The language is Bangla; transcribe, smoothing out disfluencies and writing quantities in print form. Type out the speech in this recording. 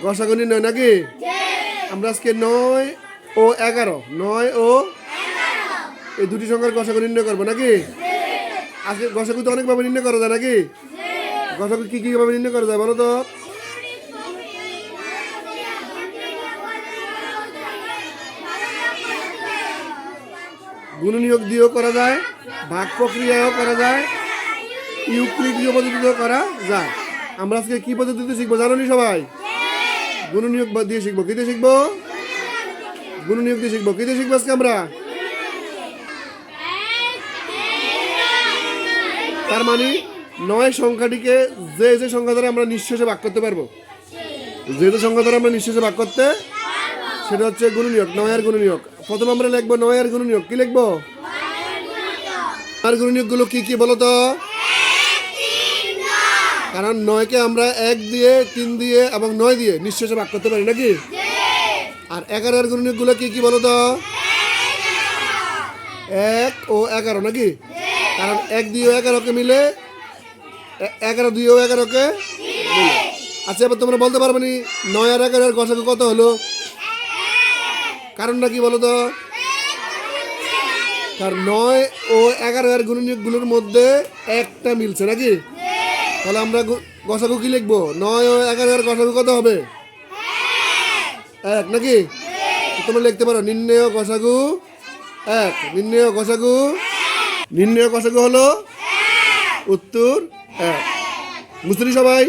গসাগু নির্ণয় নাকি? আমরা আজকে 9 ও 11 9 ও এই দুটি সংখ্যার গসাগু নির্ণয় করবো নাকি? আজকে গসাগু তো অনেকভাবে নির্ণয় করা যায় নাকি? গসাগু কি ভাবে নির্ণয় করা যায় বলো তো? গুণনীয়ক দিয়েও করা যায়, ভাগ প্রক্রিয়াও করা যায়, ইউক্লিডীয় পদ্ধতিতেও করা যায়। আমরা আজকে কি পদ্ধতিতে শিখবো জানো নি সবাই? গুণনীয়ক দিয়ে শিখবো। কি দিয়ে শিখবো? গুণনীয়ক দিয়ে শিখবো। কি দিয়ে শিখবো আজকে আমরা? তার মানে 9 সংখ্যাটিকে যে সংখ্যা দ্বারা আমরা নিঃশেষে ভাগ করতে পারবো, যে সংখ্যা দ্বারা আমরা নিঃশেষে ভাগ করতে, সেটা হচ্ছে গুণনীয়ক, 9 এর গুণনীয়ক। প্রথম আমরা লিখবো 9 এর গুণনীয়ক। কি লিখবো? আর গুণনীয়ক গুলো কি কি বলো তো? কারণ 9কে আমরা 1 দিয়ে, 3 দিয়ে এবং 9 দিয়ে নিঃশেষে ভাগ করতে পারি নাকি? আর 11 এর গুণনীয়ক গুলো কি কি বলো তো? 1 ও 11 নাকি? কারণ 1 দিয়ে 11কে মিলে 11 দিয়েও 11কে মিলে। আচ্ছা, এবার তোমরা বলতে পারবে নি 9 আর 11 এর গসাগু কত হলো? কারণটা কি বলো তো? কারণ 9 ও 11 এর গুণনীয়কগুলোর মধ্যে একটা মিলছে নাকি? তাহলে আমরা গসাগু কি লিখবো? 9 ও 11 এর গসাগু কত হবে? 1 নাকি? তোমরা লিখতে পারো নির্ণেয় গসাগু 1। নির্ণেয় গসাগু হলো উত্তর 1। বুঝতে সবাই?